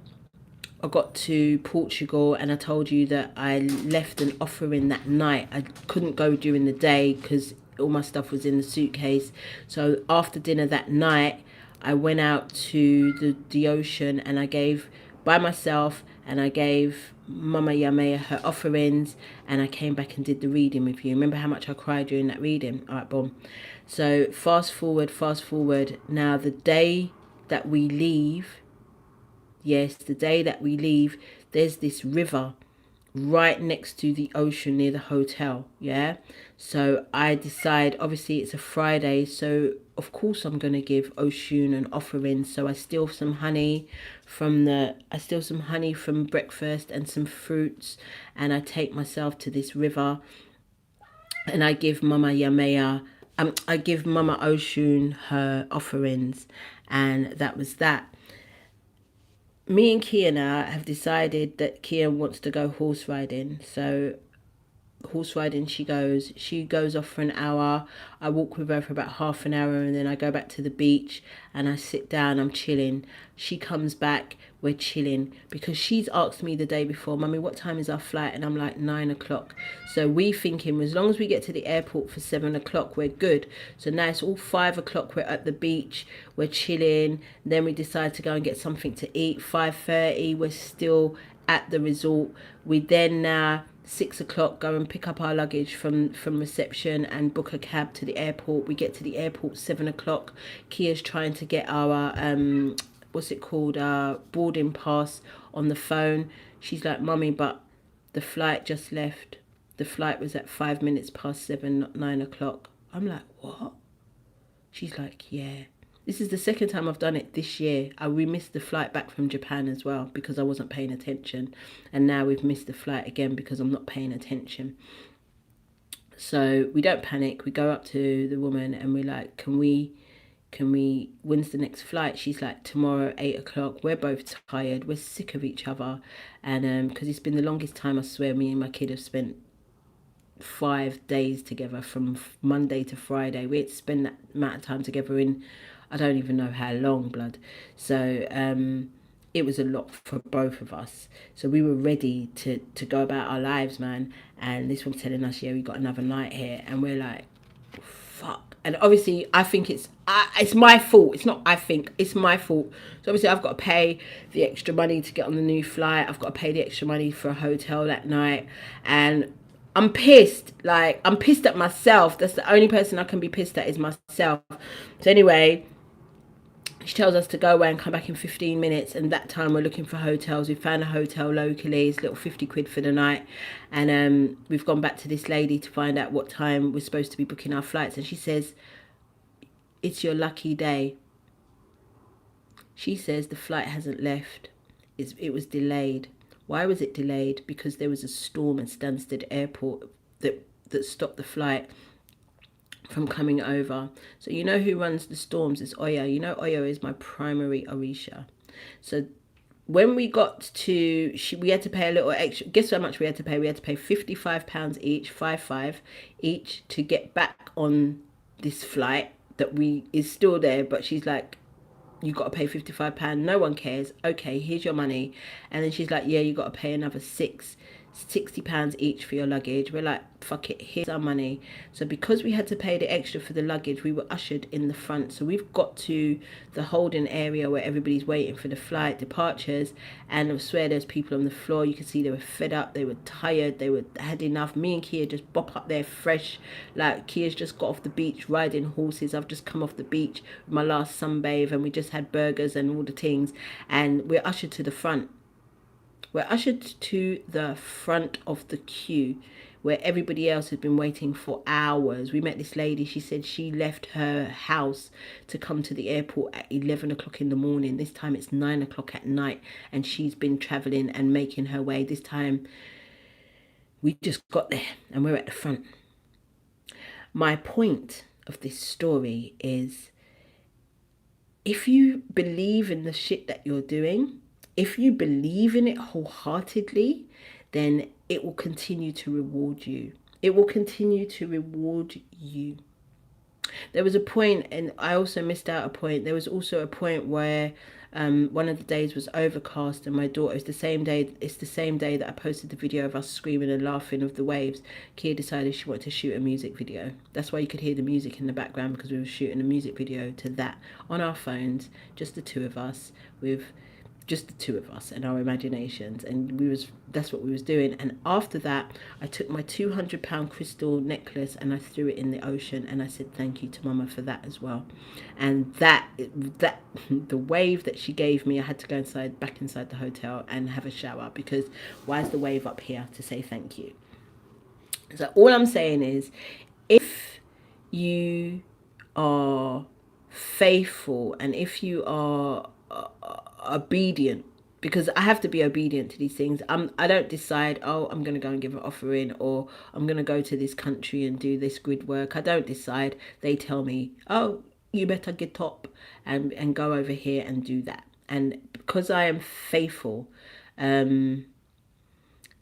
I got to Portugal and I told you that I left an offering that night. I couldn't go during the day because all my stuff was in the suitcase. So after dinner that night, I went out to the ocean and I gave by myself, and I gave Mama Yamea her offerings, and I came back and did the reading with you. Remember how much I cried during that reading? All right, boom. So fast forward. Now the day that we leave, yes, the day that we leave, there's this river right next to the ocean near the hotel. Yeah. So I decide, obviously it's a Friday, so of course I'm gonna give Oshun an offering. So I steal some honey from breakfast and some fruits, and I take myself to this river, and I give Mama Yamea, I give Mama Oshun her offerings, and that was that. Me and Kia now have decided that Kia wants to go horse riding. So horse riding she goes off for an hour. I walk with her for about half an hour, and then I go back to the beach and I sit down, I'm chilling. She comes back, we're chilling, because she's asked me the day before, Mummy, what time is our flight? And I'm like, 9 o'clock. So we thinking as long as we get to the airport for 7 o'clock, we're good. So now it's all 5 o'clock, we're at the beach, we're chilling. Then we decide to go and get something to eat. 5:30, we're still at the resort. We then now 6 o'clock go and pick up our luggage from reception and book a cab to the airport. We get to the airport 7 o'clock. Kia's trying to get our what's it called, boarding pass on the phone. She's like, Mummy, but the flight just left. The flight was at 5 minutes past 7, not 9 o'clock. I'm like, what? She's like, yeah. This is the second time I've done it this year. We missed the flight back from Japan as well because I wasn't paying attention. And now we've missed the flight again because I'm not paying attention. So we don't panic. We go up to the woman and we're like, can we, when's the next flight? She's like, tomorrow, 8 o'clock. We're both tired. We're sick of each other. And because it's been the longest time, I swear, me and my kid have spent 5 days together from Monday to Friday. We had to spend that amount of time together in, I don't even know how long, blood. So it was a lot for both of us. So we were ready to go about our lives, man. And this one's telling us, yeah, we got another night here. And we're like, fuck. And obviously, I think it's my fault. It's not, I think, it's my fault. So obviously, I've got to pay the extra money to get on the new flight. I've got to pay the extra money for a hotel that night. And I'm pissed. Like, I'm pissed at myself. That's the only person I can be pissed at is myself. So anyway, she tells us to go away and come back in 15 minutes. And that time we're looking for hotels. We found a hotel locally. It's a little 50 quid for the night. And we've gone back to this lady to find out what time we're supposed to be booking our flights. And she says, it's your lucky day. She says the flight hasn't left. It was delayed. Why was it delayed? Because there was a storm at Stansted Airport that stopped the flight from coming over. So you know who runs the storms is Oya. You know Oya is my primary Orisha. So when we got to, we had to pay a little extra. Guess how much we had to pay? We had to pay £55 each, 55 each, to get back on this flight that is still there. But she's like, you got to pay £55. No one cares. Okay, here's your money. And then she's like, yeah, you got to pay another £60 each for your luggage. We're like, fuck it, here's our money. So because we had to pay the extra for the luggage, we were ushered in the front. So we've got to the holding area where everybody's waiting for the flight departures, and I swear there's people on the floor. You can see they were fed up, they were tired, they had enough. Me and Kia just bop up there fresh. Like, Kia's just got off the beach riding horses. I've just come off the beach with my last sunbathe, and we just had burgers and all the things, and we're ushered to the front. We're ushered to the front of the queue where everybody else had been waiting for hours. We met this lady. She said she left her house to come to the airport at 11 o'clock in the morning. This time it's 9 o'clock at night, and she's been traveling and making her way. This time we just got there and we're at the front. My point of this story is, if you believe in the shit that you're doing, if you believe in it wholeheartedly, then it will continue to reward you. It will continue to reward you. There was a point, and I also missed out a point. There was also a point where One of the days was overcast, and my daughter, it's the same day that I posted the video of us screaming and laughing of the waves. Kia decided she wanted to shoot a music video. That's why you could hear the music in the background, because we were shooting a music video to that on our phones, just the two of us, with just the two of us and our imaginations, and that's what we was doing. And after that, I took my £200 crystal necklace and I threw it in the ocean, and I said thank you to Mama for that as well. And that the wave that she gave me, I had to go back inside the hotel and have a shower, because why is the wave up here to say thank you? So all I'm saying is, if you are faithful and if you are obedient, because I have to be obedient to these things. I don't decide, oh, I'm going to go and give an offering, or I'm going to go to this country and do this grid work. I don't decide. They tell me, oh, you better get up and go over here and do that. And because I am faithful, then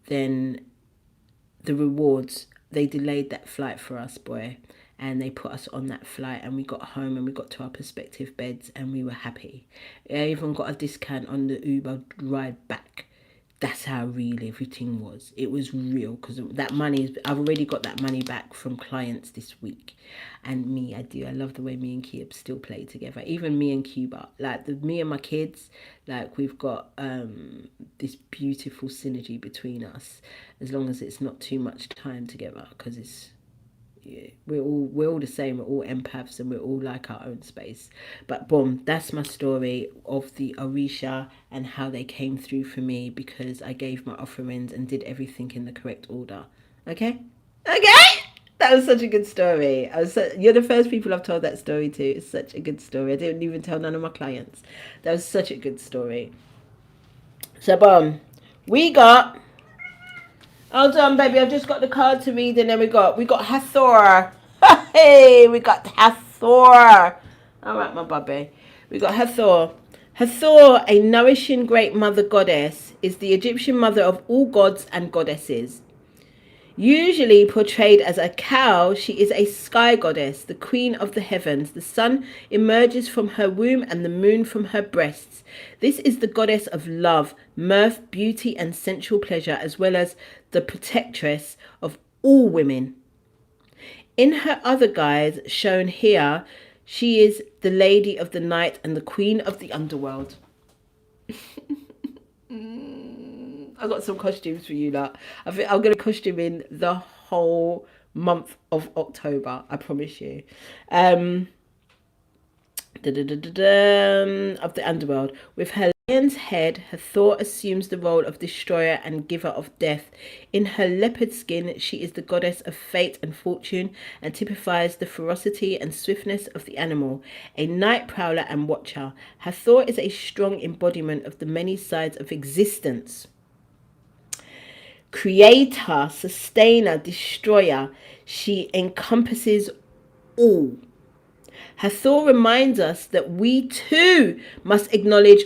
the rewards, they delayed that flight for us, boy. And they put us on that flight, and we got home and we got to our prospective beds and we were happy. I even got a discount on the Uber ride back. That's how real everything was. It was real, because that money, I've already got that money back from clients this week. And me, I love the way me and Kia still play together. Even me and Cuba, like me and my kids, like we've got this beautiful synergy between us, as long as it's not too much time together, because we're all the same. We're all empaths, and we're all like our own space. But boom, that's my story of the Orisha and how they came through for me, because I gave my offerings and did everything in the correct order. Okay, that was such a good story. You're the first people I've told that story to. It's such a good story. I didn't even tell none of my clients. That was such a good story. So boom, we got, hold on, baby. I've just got the card to read, and then we got Hathor. Hey, we got Hathor. All right, my bubby. We got Hathor. Hathor, a nourishing great mother goddess, is the Egyptian mother of all gods and goddesses. Usually portrayed as a cow, she is a sky goddess, the queen of the heavens. The sun emerges from her womb and the moon from her breasts. This is the goddess of love, mirth, beauty, and sensual pleasure, as well as the protectress of all women. In her other guise, shown here, she is the lady of the night and the queen of the underworld. I got some costumes for you, lot. I think I'm going to costume in the whole month of October. I promise you. Of the underworld. With her lion's head, Hathor assumes the role of destroyer and giver of death. In her leopard skin, she is the goddess of fate and fortune, and typifies the ferocity and swiftness of the animal. A night prowler and watcher, Hathor is a strong embodiment of the many sides of existence. Creator, sustainer, destroyer, she encompasses all. Hathor reminds us that we too must acknowledge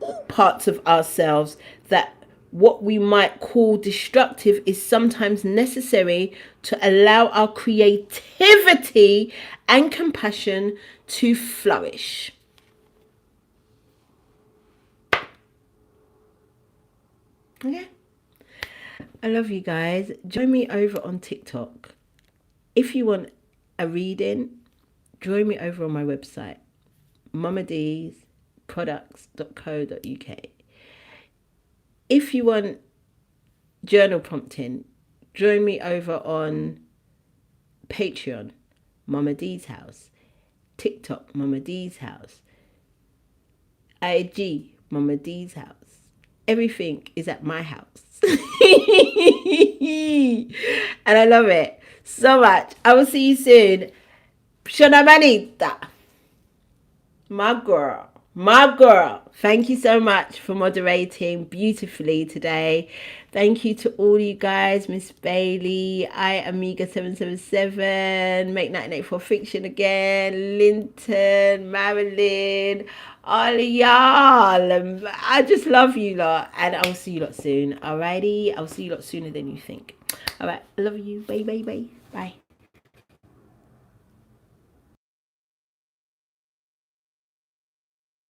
all parts of ourselves, that what we might call destructive is sometimes necessary to allow our creativity and compassion to flourish. Okay? I love you guys. Join me over on TikTok. If you want a reading, join me over on my website, mamadproducts.co.uk. If you want journal prompting, join me over on Patreon, Mama D's House, TikTok, Mama D's House, IG, Mama D's House. Everything is at my house. And I love it so much. I will see you soon. Shona Manita. My girl. Thank you so much for moderating beautifully today. Thank you to all you guys. Miss Bailey, Amiga777, Make 1984 Fiction again, Linton, Marilyn, all y'all. I just love you lot, and I'll see you lot soon. Alrighty, I'll see you lot sooner than you think. Alright, I love you. Bye.